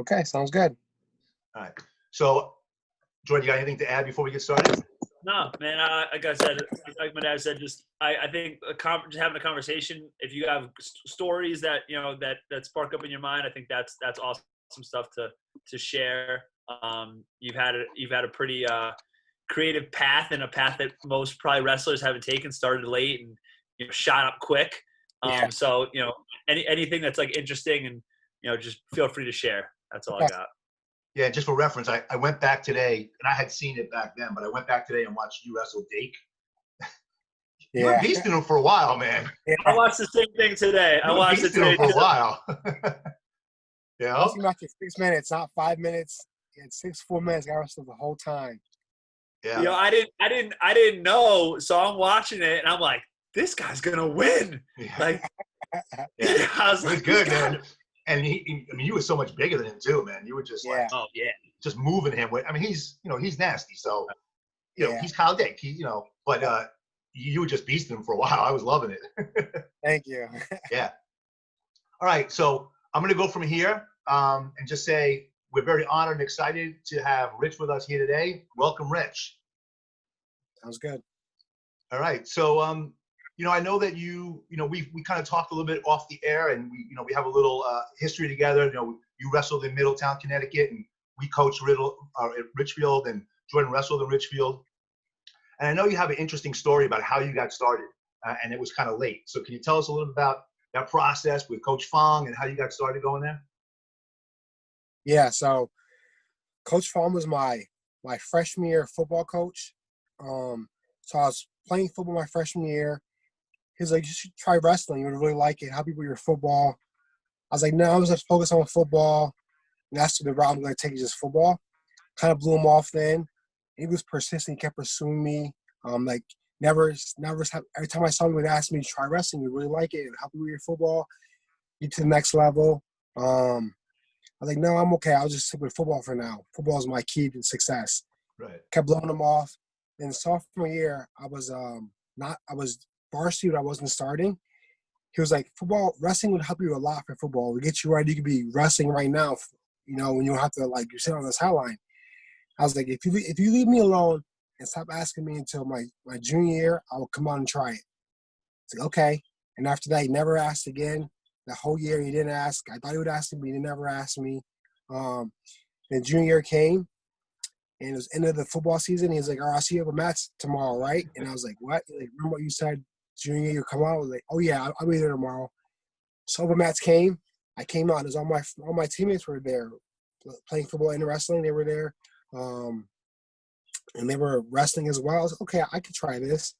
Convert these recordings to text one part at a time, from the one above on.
Okay, sounds good. All right. So, Jordan, you got anything to add before we get started? No, man. Like I said, like my dad said, I think just having a conversation. If you have stories that that spark up in your mind, I think that's awesome stuff to share. You've had a pretty creative path, and a path that most probably wrestlers haven't taken. Started late and shot up quick. Yeah. So anything that's like interesting, and just feel free to share. That's all I got. Yeah, just for reference, I went back today, and I had seen it back then, but I went back today and watched you wrestle Dake. You were beasting him for a while, man. Yeah. I watched the same thing today. I watched it today for a while. Yeah. He matched 6 minutes, not 5 minutes. He had 4 minutes. I wrestled the whole time. Yeah. I didn't know, so I'm watching it and I'm like, this guy's gonna win. Yeah. Like, yeah. I was like, good, man. And you were so much bigger than him too, man. You were just like, oh yeah, just moving him. He's nasty, so he's Kyle Dake. But you were just beasting him for a while. I was loving it. Thank you. Yeah. All right, so I'm gonna go from here and just say we're very honored and excited to have Rich with us here today. Welcome, Rich. Sounds good. All right, so I know that we kind of talked a little bit off the air, and we have a little history together. You wrestled in Middletown, Connecticut, and we coached at Richfield, and Jordan wrestled in Richfield. And I know you have an interesting story about how you got started, and it was kind of late. So can you tell us a little bit about that process with Coach Fong and how you got started going there? Yeah, so Coach Fong was my freshman year football coach. So I was playing football my freshman year. He was like, you should try wrestling. You would really like it. Help you with your football. I was like, no, I was just focused on football. And that's the route I'm going to take, is just football. Kind of blew him off then. He was persistent. He kept pursuing me. Never stopped. Every time I saw him, he would ask me to try wrestling. You really like it. It would help you with your football. Get to the next level. I was like, no, I'm okay. I'll just stick with football for now. Football is my key to success. Right. Kept blowing him off. Then sophomore year, I was varsity, but I wasn't starting. He was like, wrestling would help you a lot for football. It would get you right. You could be wrestling right now, when you don't have to, you sit on the sideline. I was like, if you leave me alone and stop asking me until my junior year, I will come out and try it. It's like, okay. And after that, he never asked again. The whole year he didn't ask. I thought he would ask me, but he never asked me. Then junior year came, and it was end of the football season. He was like, all right, I'll see you at the match tomorrow, right? And I was like, what? Like, remember what you said junior year you come out? I was like, oh, yeah, I'll be there tomorrow. So the match came. I came out. All my teammates were there playing football and wrestling. They were there. And they were wrestling as well. I was like, okay, I could try this.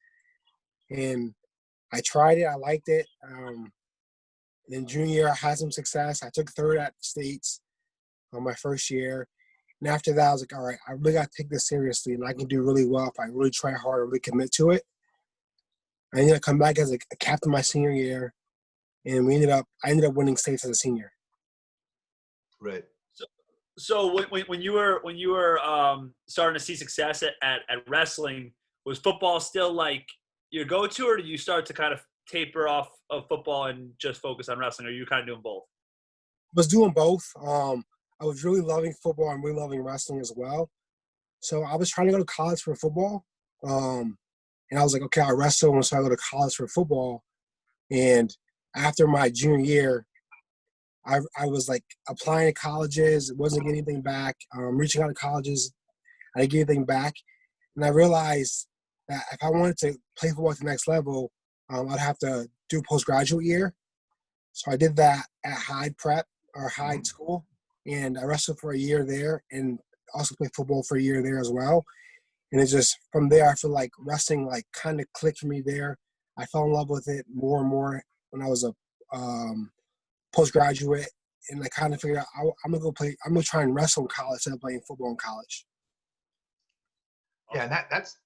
And I tried it. I liked it. Then junior year, I had some success. I took third at states on my first year. And after that, I was like, all right, I really got to take this seriously, and I can do really well if I really try hard and really commit to it. I ended up coming back as a captain my senior year, and I ended up winning states as a senior. Right. So when you were starting to see success at wrestling, was football still like your go-to, or did you start to kind of taper off of football and just focus on wrestling, or you kind of doing both? I was doing both. I was really loving football and really loving wrestling as well. So I was trying to go to college for football. And I was like, okay, I'll wrestle, and so I go to college for football. And after my junior year, I was like applying to colleges, wasn't getting anything back. Reaching out to colleges, I didn't get anything back. And I realized that if I wanted to play football at the next level, I'd have to do a postgraduate year. So I did that at Hyde Prep or Hyde School, and I wrestled for a year there and also played football for a year there as well. And it's just from there, I feel like wrestling kind of clicked for me there. I fell in love with it more and more when I was a postgraduate, and I kind of figured out I'm gonna try and wrestle in college instead of playing football in college. Yeah, and that's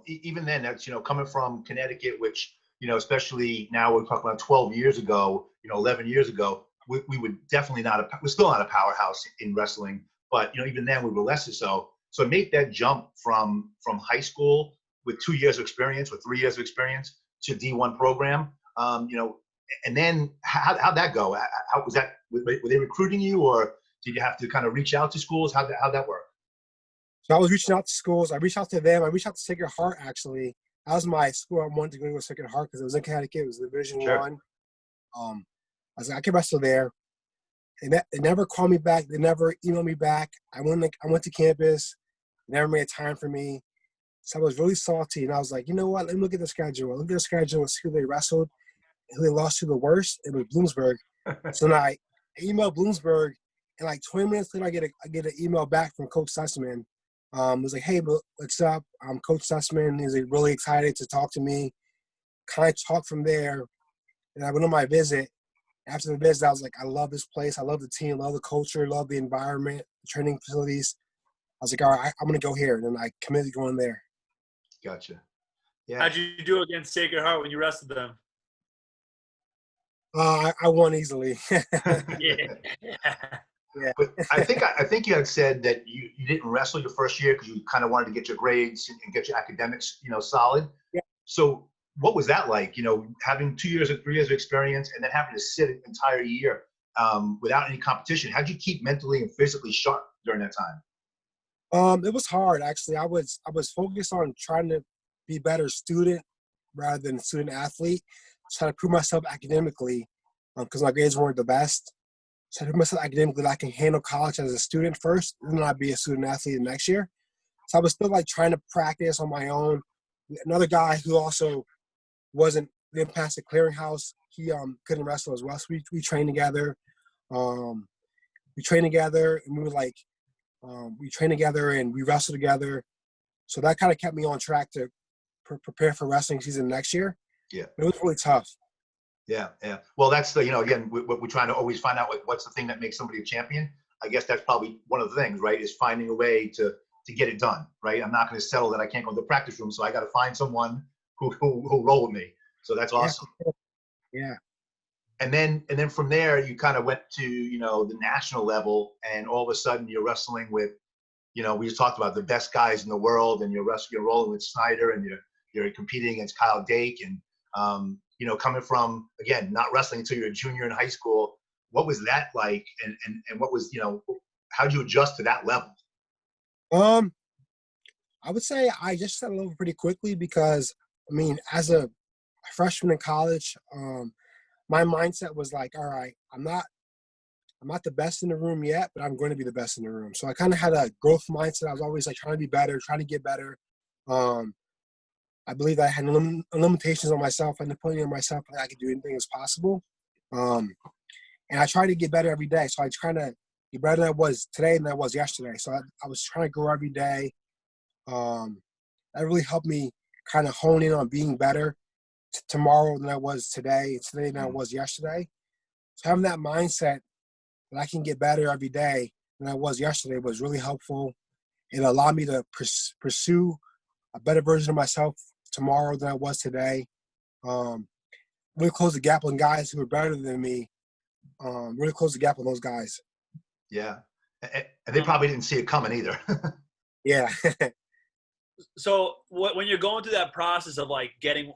even then, that's coming from Connecticut, which especially now we're talking about 12 years ago, 11 years ago, we would definitely we're still not a powerhouse in wrestling, but even then we were lesser so. So make that jump from high school with 2 years of experience, with 3 years of experience to D1 program, and then how'd that go? How was that? Were they recruiting you, or did you have to kind of reach out to schools? How'd that work? So I was reaching out to schools. I reached out to them. I reached out to Sacred Heart, actually. That was my school. I wanted to go to Sacred Heart because it was in Connecticut. It was Division Sure. One. I was like, I can wrestle there. They never called me back. They never emailed me back. I went to campus. They never made time for me. So I was really salty. And I was like, you know what? Let me look at the schedule. I looked at the schedule and see who they wrestled and who they lost to the worst. It was Bloomsburg. So then I emailed Bloomsburg, and like 20 minutes later, I get an email back from Coach Sussman. It was like, hey, what's up? I'm Coach Sussman. He's like, really excited to talk to me. Kind of talk from there. And I went on my visit. After the visit, I was like, I love this place. I love the team, love the culture, love the environment, the training facilities. I was like, all right, I'm going to go here. And then I committed to going there. Gotcha. Yeah. How'd you do against Sacred Heart when you wrestled them? I won easily. Yeah. Yeah. But I think you had said that you didn't wrestle your first year because you kind of wanted to get your grades and get your academics, solid. Yeah. So what was that like? Having 2 years or 3 years of experience and then having to sit an entire year without any competition. How'd you keep mentally and physically sharp during that time? It was hard, actually. I was focused on trying to be a better student rather than student athlete. Trying to prove myself academically because my grades weren't the best. So I prove myself academically that I can handle college as a student first, and then I'd be a student athlete the next year. So I was still like trying to practice on my own. Another guy who also didn't pass the clearinghouse, he couldn't wrestle as well. So we trained together. And we trained together and we wrestled together. So that kind of kept me on track to prepare for wrestling season next year. Yeah. It was really tough. Yeah. Well, that's again, we're trying to always find out what's the thing that makes somebody a champion. I guess that's probably one of the things, right? Is finding a way to get it done, right? I'm not going to settle that I can't go to the practice room, so I got to find someone who roll with me. So that's awesome. Yeah. And then from there, you kind of went to the national level, and all of a sudden you're wrestling with, we just talked about the best guys in the world, and you're rolling with Snyder, and you're competing against Kyle Dake, and coming from, again, not wrestling until you're a junior in high school. What was that like, and what was how'd you adjust to that level? I would say I just settled over pretty quickly because, as a freshman in college, my mindset was like, all right, I'm not the best in the room yet, but I'm going to be the best in the room. So I kind of had a growth mindset. I was always like trying to be better, trying to get better. I believe I had limitations on myself and putting on myself that I could do anything as possible. And I try to get better every day. So I try to get better than I was today than I was yesterday. So I was trying to grow every day. That really helped me kind of hone in on being better tomorrow than I was today than I was yesterday. So having that mindset that I can get better every day than I was yesterday was really helpful. It allowed me to pursue a better version of myself tomorrow than I was today. Really close the gap on guys who are better than me. Really close the gap on those guys. Yeah. And they probably didn't see it coming either. Yeah. So when you're going through that process of like getting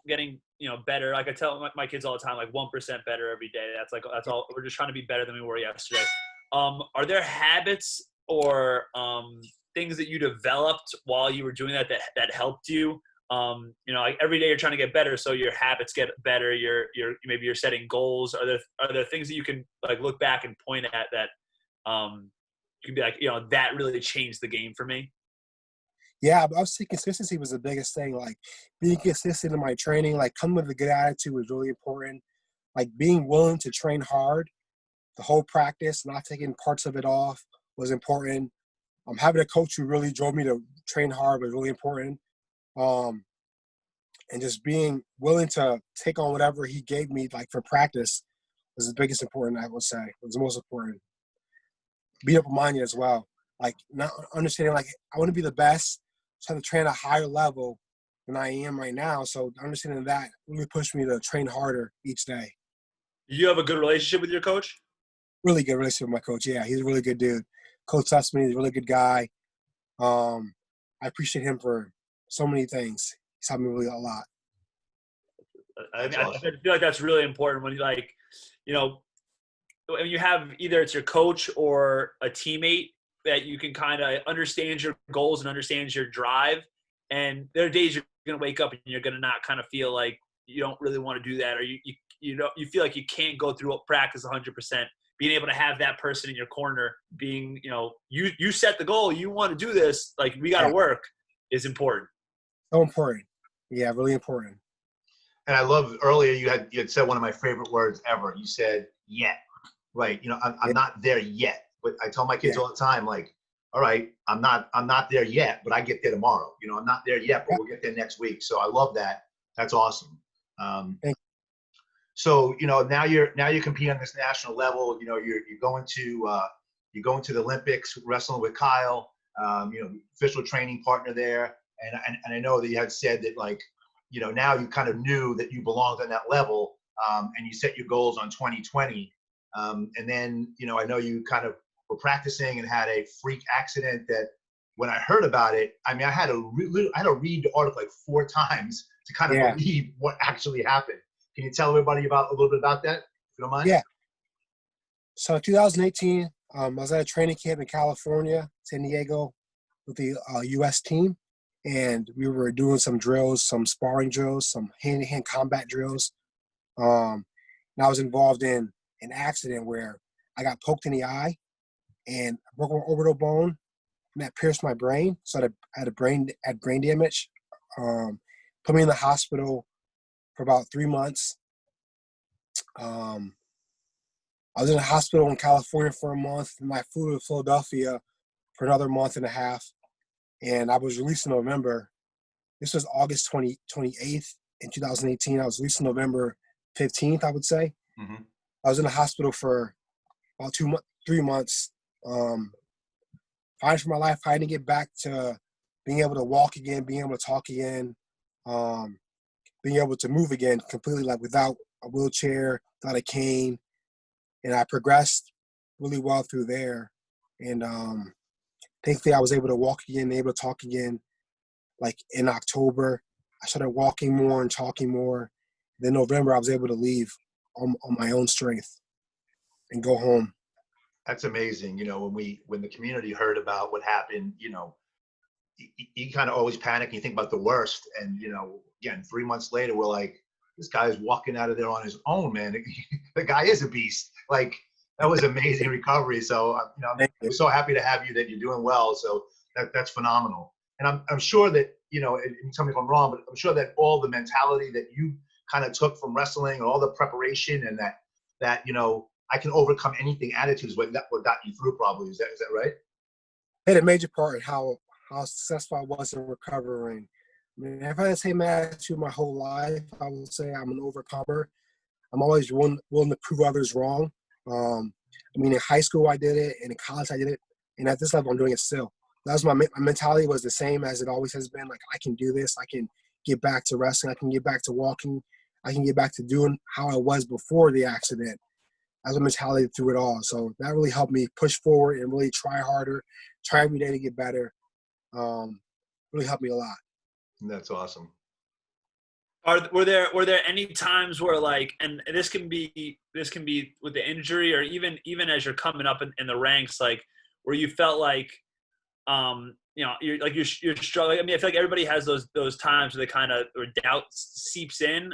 better, like I tell my kids all the time, like 1% better every day. That's all. We're just trying to be better than we were yesterday. Are there habits or things that you developed while you were doing that helped you? Like every day you're trying to get better, so your habits get better. Maybe you're setting goals. Are there things that you can like look back and point at that you can be like, that really changed the game for me? Yeah, but I would say consistency was the biggest thing. Like being consistent in my training, like coming with a good attitude was really important. Like being willing to train hard the whole practice, not taking parts of it off was important. Having a coach who really drove me to train hard was really important. And just being willing to take on whatever he gave me, like for practice, was the biggest important, I would say. It was the most important. Being open-minded as well. Like not understanding, like I want to be the best, so I have to train at a higher level than I am right now. So understanding that really pushed me to train harder each day. You have a good relationship with your coach? Really good relationship with my coach. Yeah, he's a really good dude. Coach Sussman, he's a really good guy. I appreciate him for so many things. He's helped me really a lot. I feel like that's really important when you when you have either it's your coach or a teammate that you can kind of understand your goals and understands your drive. And there are days you're going to wake up and you're going to not kind of feel like you don't really want to do that, or you know, you feel like you can't go through practice 100%. Being able to have that person in your corner, being, you know, you set the goal, you want to do this, like we got to work, is important. So important. Yeah, really important. And I love earlier you had said one of my favorite words ever. You said yet, right? You know, I'm not there yet, but I tell my kids all the time, like, all right, I'm not there yet, but I get there tomorrow. You know, I'm not there yet, but we'll get there next week. So I love that. That's awesome. Thank So you know, now you're competing on this national level. You know, you're going to the Olympics, wrestling with Kyle. You know, official training partner there, and I know that you had said that, like, you know, now you kind of knew that you belonged on that level, and you set your goals on 2020. And then, you know, I know you kind of were practicing and had a freak accident that when I heard about it, I mean, I had to read the article like 4 times to kind of believe what actually happened. Can you tell everybody a little bit about that, if you don't mind? Yeah. So 2018, I was at a training camp in California, San Diego, with the U.S. team, and we were doing some drills, some sparring drills, some hand-to-hand combat drills. And I was involved in an accident where I got poked in the eye and I broke my orbital bone, and that pierced my brain. So I had brain damage. Put me in the hospital for about 3 months. I was in a hospital in California for a month, and I flew to Philadelphia for another month and a half. And I was released in November. This was August 28th in 2018. I was released in November 15th, I would say. Mm-hmm. I was in the hospital for about 3 months, fighting for my life, fighting to get back to being able to walk again, being able to talk again, being able to move again completely, like without a wheelchair, without a cane. And I progressed really well through there. And thankfully I was able to walk again, able to talk again. Like in October, I started walking more and talking more. Then November, I was able to leave on my own strength and go home. That's amazing. You know, when the community heard about what happened, you know, you kind of always panic and you think about the worst. And, you know, again, 3 months later, we're like, this guy is walking out of there on his own, man. The guy is a beast. Like, that was amazing recovery. So, you know, I'm so happy to have you, that you're doing well. So that's phenomenal. And I'm sure that, you know, and tell me if I'm wrong, but I'm sure that all the mentality that you kind of took from wrestling and all the preparation, and that, you know, I can overcome anything attitudes, what got you through probably. Is that right? It had a major part in how successful I was in recovering. I mean, if I had the same attitude my whole life, I would say I'm an overcomer. I'm always willing to prove others wrong. I mean, in high school I did it, and in college I did it, and at this level I'm doing it still. That was my mentality was the same as it always has been. Like, I can do this. I can get back to wrestling. I can get back to walking. I can get back to doing how I was before the accident. That's a mentality through it all. So that really helped me push forward and really try harder, try every day to get better. Really helped me a lot. That's awesome. Were there any times where, like, and this can be with the injury, or even as you're coming up in the ranks, like, where you felt like, you know, you're struggling. I mean, I feel like everybody has those times where they kind of, or doubt seeps in.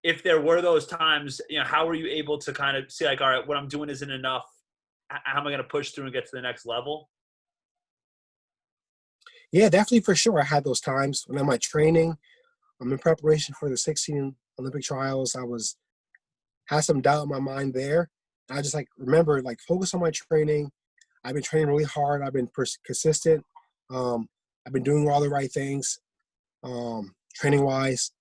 If there were those times, you know, how were you able to kind of see, like, all right, what I'm doing isn't enough. How am I going to push through and get to the next level? Yeah, definitely, for sure. I had those times when I'm at training. I'm in preparation for the 16 Olympic trials. Had some doubt in my mind there. I just remember focus on my training. I've been training really hard. I've been consistent. I've been doing all the right things, training wise.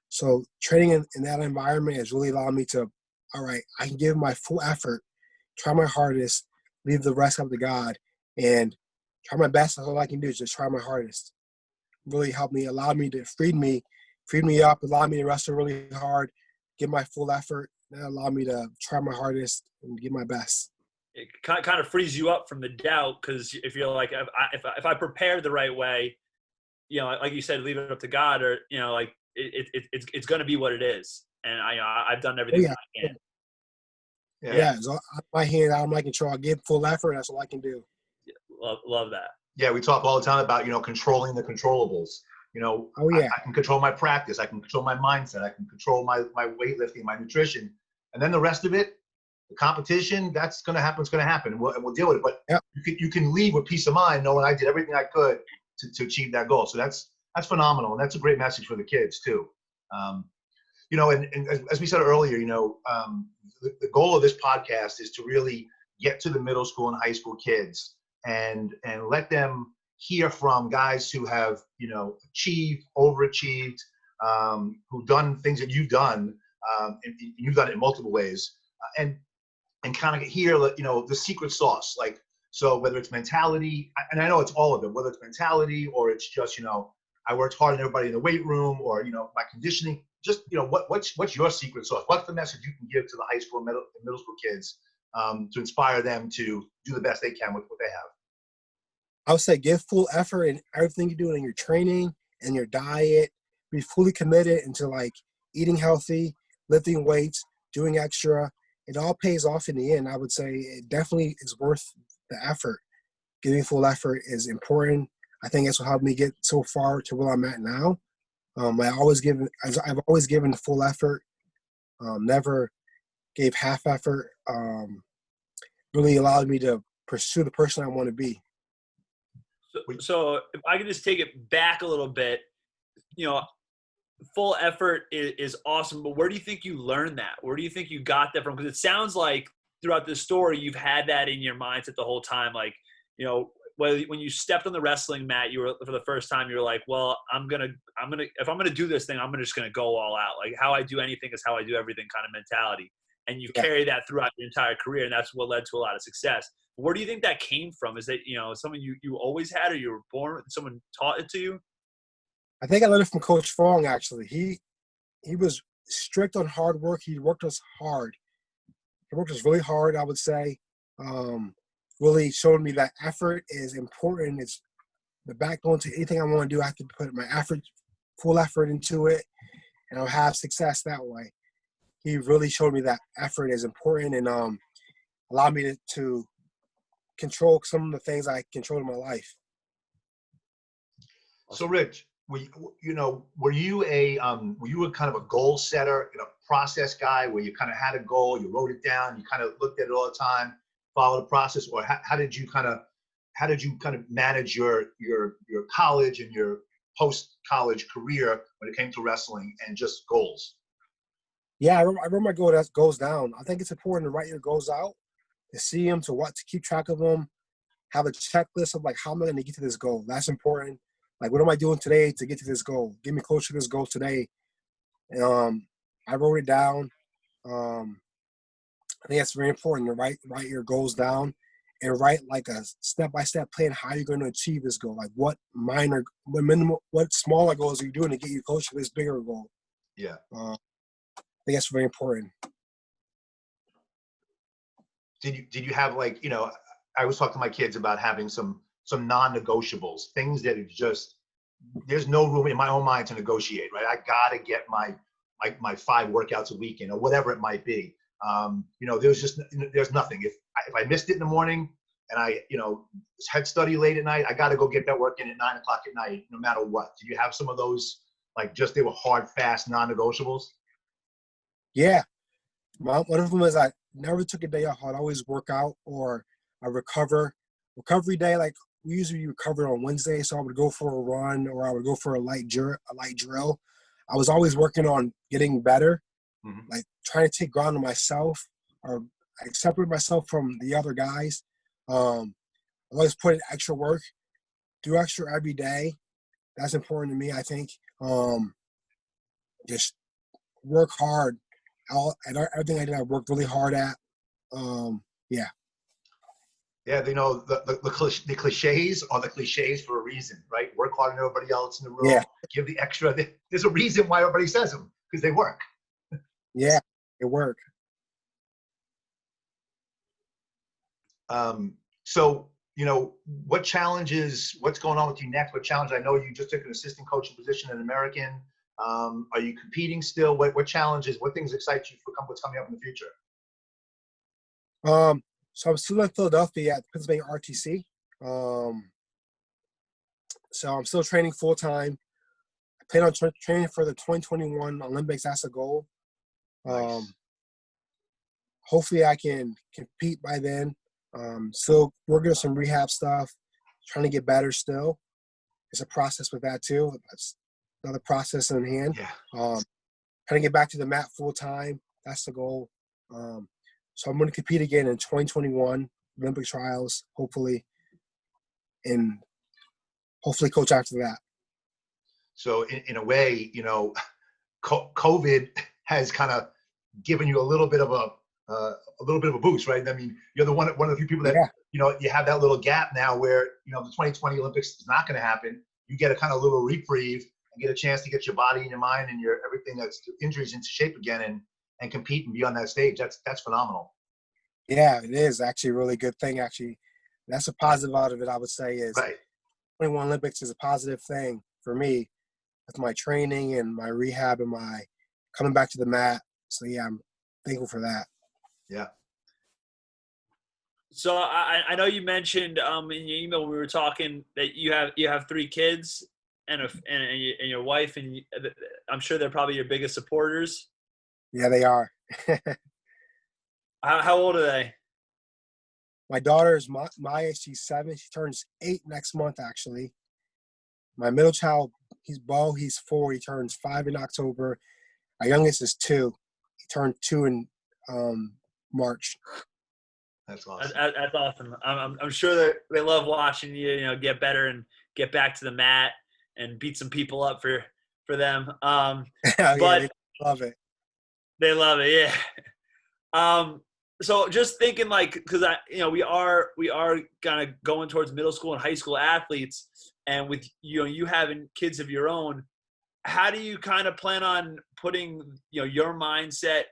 So training in that environment has really allowed me to, all right, I can give my full effort, try my hardest, leave the rest up to God, and try my best. That's all I can do is just try my hardest. Really helped me, allowed me to freed me up, allowed me to wrestle really hard, give my full effort, and allowed me to try my hardest and give my best. It kind of frees you up from the doubt, because if you're like, if I prepare the right way, you know, like you said, leave it up to God, or, you know, like it's going to be what it is, and I've done everything I can. Yeah, so my hand out of my control. I give full effort. That's all I can do. Love that. Yeah, we talk all the time about, controlling the controllables. Oh yeah, I can control my practice. I can control my mindset. I can control my weightlifting, my nutrition. And then the rest of it, the competition, that's going to happen. It's going to happen. And we'll deal with it. But yep. you can leave with peace of mind knowing I did everything I could to achieve that goal. So that's phenomenal. And that's a great message for the kids too. And as we said earlier, the goal of this podcast is to really get to the middle school and high school kids and let them hear from guys who have, achieved, overachieved, who've done things that you've done, and you've done it in multiple ways, and kind of hear, the secret sauce. Like, so whether it's mentality, and I know it's all of them, whether it's mentality or it's just, I worked harder than everybody in the weight room, or, my conditioning, just, what's your secret sauce? What's the message you can give to the high school and middle school kids to inspire them to do the best they can with what they have? I would say give full effort in everything you do in your training and your diet. Be fully committed into like eating healthy, lifting weights, doing extra. It all pays off in the end. I would say it definitely is worth the effort. Giving full effort is important. I think that's what helped me get so far to where I'm at now. I've always given full effort. Never gave half effort. Really allowed me to pursue the person I want to be. So if I could just take it back a little bit, full effort is awesome, but where do you think you learned that? Where do you think you got that from? Because it sounds like throughout this story, you've had that in your mindset the whole time. Like, when you stepped on the wrestling mat, you were, for the first time, you were like, well, if I'm going to do this thing, I'm just going to go all out. Like, how I do anything is how I do everything kind of mentality. And you've carried that throughout your entire career, and that's what led to a lot of success. Where do you think that came from? Is that, something you always had, or you were born, someone taught it to you? I think I learned it from Coach Fong, actually. He was strict on hard work. He worked us hard. He worked us really hard, I would say. Really showed me that effort is important. It's the backbone to anything I want to do. I have to put my full effort into it, and I'll have success that way. He really showed me that effort is important, and allowed me to control some of the things I control in my life. So, Rich, were you a kind of a goal setter and a process guy, where you kind of had a goal, you wrote it down, you kind of looked at it all the time, followed the process, or how did you kind of manage your college and your post-college career when it came to wrestling and just goals? Yeah, I wrote my goals down. I think it's important to write your goals out, to see them, to keep track of them, have a checklist of like, how am I going to get to this goal? That's important. Like, what am I doing today to get to this goal? Get me closer to this goal today. And, I wrote it down. I think that's very important to write your goals down and write like a step-by-step plan how you're going to achieve this goal. Like what smaller goals are you doing to get you closer to this bigger goal? Yeah. I think that's very important. Did you have, like, I always talk to my kids about having some non-negotiables, things that are just, there's no room in my own mind to negotiate, right? I gotta get my 5 workouts a week, or whatever it might be. There's nothing. If I missed it in the morning and I had study late at night, I got to go get that work in at 9 o'clock at night, no matter what. Did you have some of those, like, just they were hard, fast, non-negotiables? Yeah. One of them is I never took a day off. I'd always work out, or I recovery day. Like, we usually recovered on Wednesday, so I would go for a run, or I would go for a light drill. I was always working on getting better, like trying to take ground on myself, or I separate myself from the other guys. I always put in extra work, do extra every day. That's important to me, I think. Just work hard. Everything I did, I worked really hard at. Yeah. Yeah, the cliches are the cliches for a reason, right? Work harder than everybody else in the room. Yeah. Give the extra. There's a reason why everybody says them, because they work. Yeah, it worked. So, what's going on with you next? What challenge? I know you just took an assistant coaching position in American. Are you competing still? What challenges, what things excite you for what's coming up in the future? So I'm still in Philadelphia at Pennsylvania RTC. Um, so I'm still training full time. I plan on training for the 2021 Olympics. That's a goal. Nice. Hopefully I can compete by then. Still working on some rehab stuff, trying to get better still. It's a process with that too. That's another process in hand. Yeah. Trying to get back to the mat full time. That's the goal. So I'm going to compete again in 2021 Olympic trials, hopefully, and hopefully coach after that. So in a way, COVID has kind of given you a little bit of a boost, right? I mean, you're one of the few people that, Yeah. You have that little gap now where, the 2020 Olympics is not going to happen. You get a kind of little reprieve and get a chance to get your body and your mind and your everything that's injuries into shape again and compete and be on that stage. That's phenomenal. Yeah, it is actually a really good thing. Actually, that's a positive out of it. I would say is Right. 21 Olympics is a positive thing for me with my training and my rehab and my coming back to the mat. So yeah, I'm thankful for that. Yeah. So I know you mentioned in your email when we were talking that you have 3 kids and your wife, and I'm sure they're probably your biggest supporters. Yeah, they are. How old are they? My daughter is Maya. She's 7. She turns 8 next month, actually. My middle child, he's Bo. He's 4. He turns 5 in October. Our youngest is 2. He turned 2 in March. That's awesome. That's awesome. I'm sure they love watching you, get better and get back to the mat and beat some people up for them. Yeah, But they love it. they love it, yeah. So just thinking because we are kind of going towards middle school and high school athletes, and with you having kids of your own, how do you kind of plan on putting your mindset,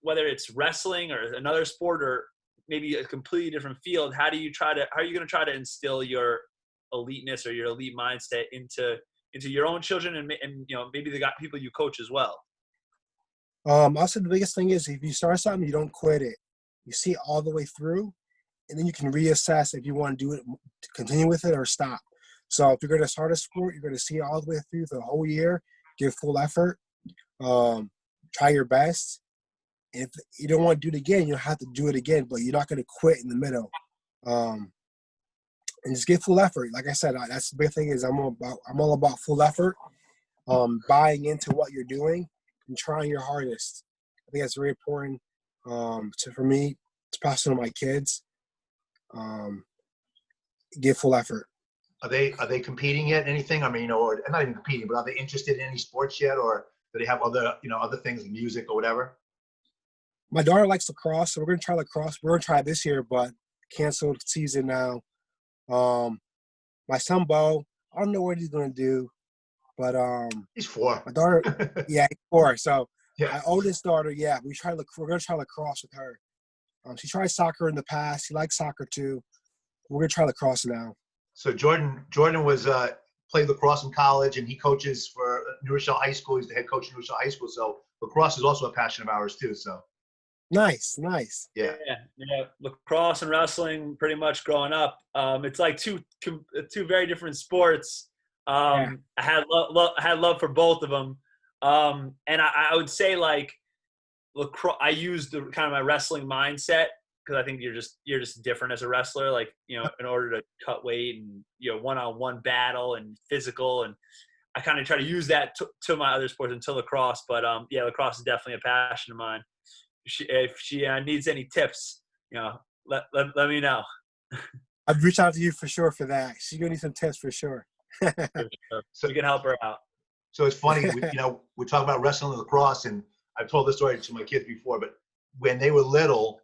whether it's wrestling or another sport or maybe a completely different field? How are you going to try to instill your eliteness or your elite mindset into your own children and maybe the people you coach as well? Also, the biggest thing is if you start something, you don't quit it. You see it all the way through, and then you can reassess if you want to do it, to continue with it or stop. So if you're going to start a sport, you're going to see it all the way through the whole year, give full effort, try your best. If you don't want to do it again, you'll have to do it again, but you're not going to quit in the middle. And just give full effort. Like I said, that's the big thing is I'm all about full effort, buying into what you're doing and trying your hardest. I think that's very important for me to pass on to my kids. Give full effort. Are they competing yet? Anything? I mean, or not even competing, but are they interested in any sports yet, or do they have other things like music or whatever? My daughter likes lacrosse, so we're gonna try lacrosse. We're gonna try this year, but canceled season now. My son Bo, I don't know what he's gonna do, but He's 4. my daughter, yeah, he's 4. So Yeah. my oldest daughter, yeah, we're gonna try lacrosse with her. She tried soccer in the past. She likes soccer too. We're gonna try lacrosse now. So Jordan was played lacrosse in college, and he coaches for New Rochelle High School. He's the head coach of New Rochelle High School. So lacrosse is also a passion of ours too. So Nice. yeah. Lacrosse and wrestling pretty much growing up. It's like two very different sports. Yeah. I had love for both of them, and I would say lacrosse. I used the kind of my wrestling mindset because I think you're just different as a wrestler. In order to cut weight and one-on-one battle and physical, and I kind of try to use that to my other sports until lacrosse. But lacrosse is definitely a passion of mine. If she needs any tips, let me know. I'd reach out to you for sure for that. She's gonna need some tips for sure. For sure. So we can help her out. So it's funny, we talk about wrestling and lacrosse, and I've told this story to my kids before, but when they were little,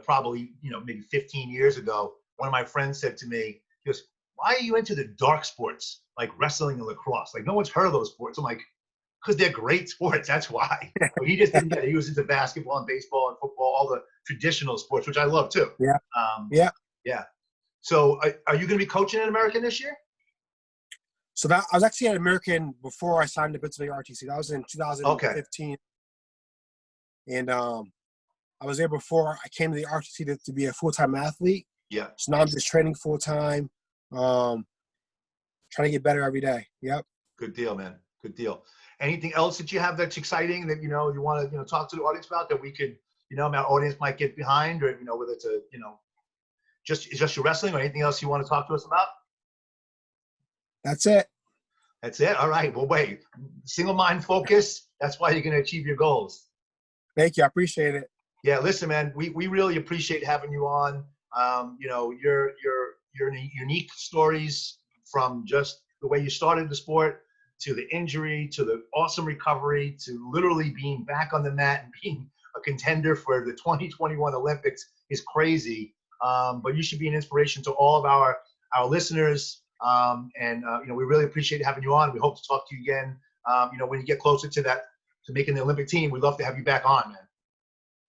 probably, maybe 15 years ago, one of my friends said to me, he goes, "Why are you into the dark sports like wrestling and lacrosse? Like no one's heard of those sports." I'm like, "Because they're great sports. That's why." But he just didn't get it. He was into basketball and baseball and football, all the traditional sports, which I love too. Yeah. Yeah. So are you going to be coaching at American this year? So I was actually at American before I signed the Pennsylvania RTC. That was in 2015. Okay. And I was there before I came to the RTC to be a full-time athlete. Yeah. So now I'm just training full-time, trying to get better every day. Yep. Good deal, man. Good deal. Anything else that you have that's exciting that, you know, you want to, you know, talk to the audience about that we could, you know, our audience might get behind, or, you know, whether it's a, you know, just your wrestling or anything else you want to talk to us about? That's it. That's it. All right. Well, wait, single mind focus. That's why you're going to achieve your goals. Thank you. I appreciate it. Yeah. Listen, man, we really appreciate having you on. You know, your unique stories from just the way you started the sport to the injury, to the awesome recovery, to literally being back on the mat and being a contender for the 2021 Olympics is crazy. But you should be an inspiration to all of our listeners. You know, we really appreciate having you on. We hope to talk to you again. You know, when you get closer to that, to making the Olympic team, we'd love to have you back on, man.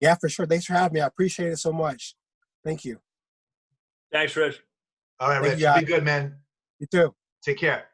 Yeah, for sure. Thanks for having me. I appreciate it so much. Thank you. Thanks, Rich. All right, Thank Rich. you, You guys. be good, man. You too. Take care.